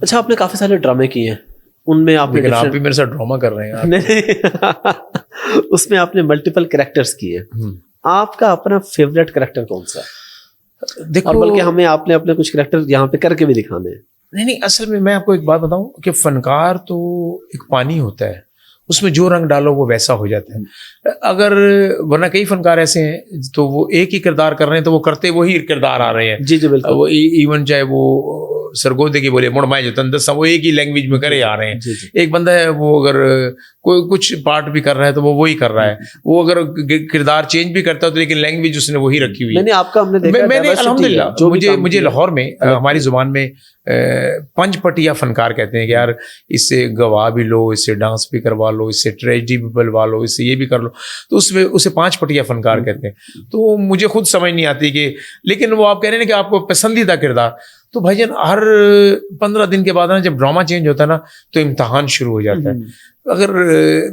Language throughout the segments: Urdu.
اچھا آپ نے کافی سارے ڈرامے کیے ہیں, ان میں آپ نے آپ بھی میرے ساتھ ڈرامہ کر رہے ہیں. نہیں اس میں آپ نے ملٹیپل کریکٹرز کیے, آپ کا اپنا فیوریٹ کریکٹر کون سا ہے؟ دیکھو, اور بلکہ ہمیں آپ نے اپنے کچھ کریکٹر یہاں پہ کر کے بھی دکھانے ہیں. نہیں اصل میں آپ کو ایک بات بتاؤں کہ فنکار تو ایک پانی ہوتا ہے, اس میں جو رنگ ڈالو وہ ویسا ہو جاتا ہے. اگر ورنہ کئی فنکار ایسے ہیں تو وہ ایک ہی کردار کر رہے ہیں تو وہ کرتے وہی کردار آ رہے ہیں. جی جی بالکل. وہ ایون چاہے وہ سرگودے کی بولے مڑمائے جو تندسا, وہ ایک ہی لینگویج میں کرے آ رہے ہیں. ایک بندہ ہے وہ اگر کوئی کچھ پارٹ بھی کر رہا ہے تو وہ وہی کر رہا ہے, وہ اگر کردار چینج بھی کرتا ہے تو لیکن لینگویج اس نے وہی رکھی ہوئی ہے. نہیں آپ کا ہم نے دیکھا, میں نے الحمدللہ مجھے لاہور میں ہماری زبان میں پنج پٹیا فنکار کہتے ہیں کہ یار اس سے گوا بھی لو, اس سے ڈانس بھی کروا لو, اس سے ٹریجڈی بھی بلوا لو, اس سے یہ بھی کر لو, تو اس میں اسے پانچ پٹیا فنکار کہتے ہیں. تو مجھے خود سمجھ نہیں آتی کہ, لیکن وہ آپ کہہ رہے ہیں کہ آپ کو پسندیدہ کردار, تو بھائی جان ہر 15 دن کے بعد نا جب ڈرامہ چینج ہوتا ہے نا تو امتحان شروع ہو جاتا ہے. اگر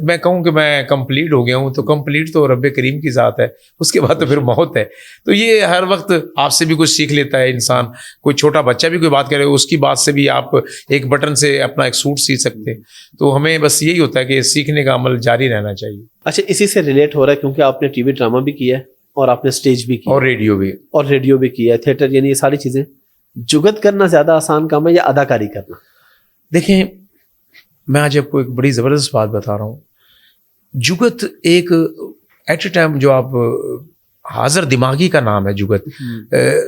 میں کہوں کہ میں کمپلیٹ ہو گیا ہوں تو کمپلیٹ تو رب کریم کی ذات ہے, اس کے بعد تو پھر موت ہے. تو یہ ہر وقت آپ سے بھی کچھ سیکھ لیتا ہے انسان. کوئی چھوٹا بچہ بھی کوئی بات کرے اس کی بات سے بھی آپ ایک بٹن سے اپنا ایک سوٹ سی سکتے. تو ہمیں بس یہی ہوتا ہے کہ سیکھنے کا عمل جاری رہنا چاہیے. اچھا اسی سے ریلیٹ ہو رہا ہے کیونکہ آپ نے ٹی وی ڈرامہ بھی کیا ہے اور آپ نے اسٹیج بھی کیا اور ریڈیو بھی کیا ہے, تھیٹر, یعنی یہ ساری چیزیں. جگت کرنا زیادہ آسان کام ہے یا اداکاری کرنا؟ دیکھیں میں آج آپ کو ایک بڑی زبردست بات بتا رہا ہوں. جگت ایک ایٹ اے ٹائم جو آپ حاضر دماغی کا نام ہے جگت,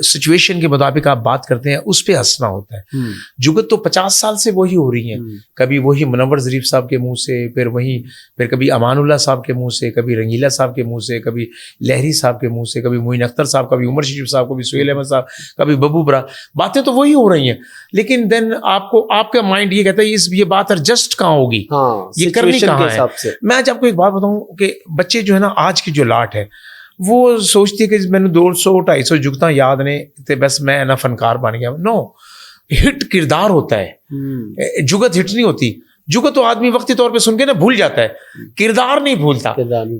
سچویشن کے مطابق آپ بات کرتے ہیں اس پہ ہنسنا ہوتا ہے. جگت تو 50 سال سے وہی ہو رہی ہیں, کبھی وہی منور ظریف صاحب کے منہ سے, پھر کبھی امان اللہ صاحب کے منہ سے, کبھی رنگیلا صاحب کے منہ سے, کبھی لہری صاحب کے منہ سے, کبھی معین اختر صاحب, کبھی عمر شریف صاحب, کبھی سہیل احمد صاحب, کبھی ببو برا. باتیں تو وہی ہو رہی ہیں, لیکن دین آپ کا مائنڈ یہ کہتا ہے یہ بات ایڈجسٹ کہاں ہوگی, یہ کرنی کہاں ہے. میں آج آپ کو ایک بات بتاؤں کہ بچے جو ہے نا آج کی جو لاٹ ہے وہ سوچتی ہے کہ میں نے 200-250 جگتاں یاد نے تے بس میں نا فنکار بن گیا. نو, ہٹ کردار ہوتا ہے, جگت ہٹ نہیں ہوتی. جگت تو آدمی وقتی طور پہ سن کے نا بھول جاتا ہے, کردار نہیں بھولتا.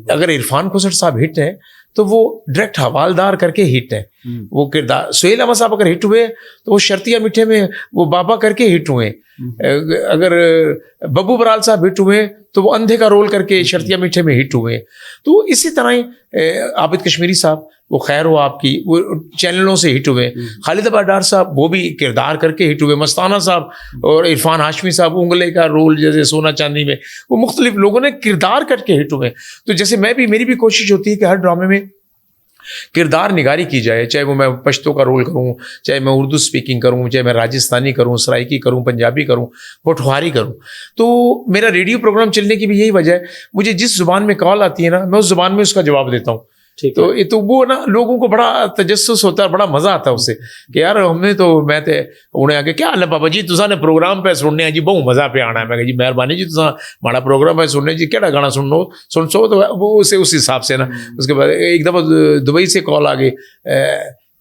اگر عرفان کوسٹ صاحب ہٹ ہے تو وہ ڈائریکٹ حوالدار کر کے ہٹ ہے, وہ کردار. سہیل احمد صاحب اگر ہٹ ہوئے تو وہ شرطیہ میٹھے میں وہ بابا کر کے ہٹ ہوئے. اگر ببو برال صاحب ہٹ ہوئے تو وہ اندھے کا رول کر کے شرطیہ میٹھے میں ہٹ ہوئے. تو اسی طرح ہی عابد کشمیری صاحب, وہ خیر ہو آپ کی, وہ چینلوں سے ہٹ ہوئے. خالد ابادار صاحب وہ بھی کردار کر کے ہٹ ہوئے. مستانہ صاحب اور عرفان ہاشمی صاحب انگلے کا رول جیسے سونا چاندی میں, وہ مختلف لوگوں نے کردار کر کے ہٹ ہوئے. تو جیسے میری بھی کوشش ہوتی ہے کہ ہر ڈرامے میں کردار نگاری کی جائے, چاہے وہ میں پشتو کا رول کروں, چاہے میں اردو اسپیکنگ کروں, چاہے میں راجستھانی کروں, سرائکی کروں, پنجابی کروں, پٹھواری کروں. تو میرا ریڈیو پروگرام چلنے کی بھی یہی وجہ ہے, مجھے جس زبان میں کال آتی ہے نا میں اس زبان میں اس کا جواب دیتا ہوں. تو وہ نا لوگوں کو بڑا تجسس ہوتا ہے, بڑا مزہ آتا ہے اس سے کہ یار ہم نے تو میں تے انہیں آگے کیا اللہ بابا جی تساں نے پروگرام پہ سننے ہیں جی, بہت مزہ پہ آنا ہے. میں کہ جی مہربانی جی تساں ہمارا پروگرام پہ سننے جی کیڑا گانا سن سو, تو وہ اسے اس حساب سے نا. اس کے بعد ایک دفعہ دبئی سے کال آ گئی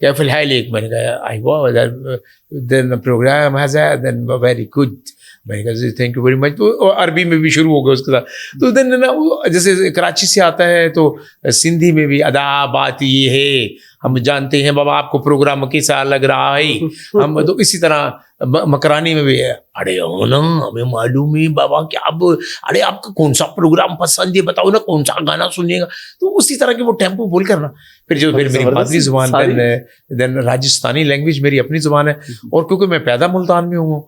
کہ فی الحال ایک, میں نے کہا I wow then program has been very good, میں نے کہا تھینک یو ویری مچ. تو عربی میں بھی شروع ہو گیا اس کے ساتھ. تو دین نا جیسے کراچی سے آتا ہے تو سندھی میں بھی ادا بات یہ ہے, ہم جانتے ہیں بابا آپ کو پروگرام کیسا لگ رہا ہے. ہم تو اسی طرح مکرانی میں بھی ہے, ارے نا ہمیں معلوم ہے بابا کہ اب ارے آپ کا کون سا پروگرام پسند ہے بتاؤ نا, کون سا گانا سنیے گا. تو اسی طرح کے وہ ٹیمپو بول کرنا. پھر میری مادری زبان دین راجستھانی لینگویج میری اپنی زبان ہے. اور کیونکہ میں پیدا ملتان میں ہوں,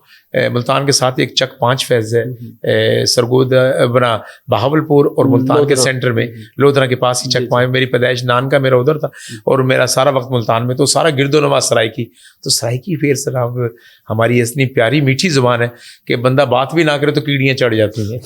ملتان کے ساتھ ایک چک 5 فیض ہے, سرگود بنا بہاول پور اور ملتان کے سینٹر میں لودھرا کے پاس ہی چک 5. میری پیدائش نان کا میرا ادھر تھا اور میرا سارا وقت ملتان میں. تو سارا گرد و نواز سرائکی. تو سرائکی پھر سلام ہماری اتنی پیاری میٹھی زبان ہے کہ بندہ بات بھی نہ کرے تو کیڑیاں چڑھ جاتی ہیں.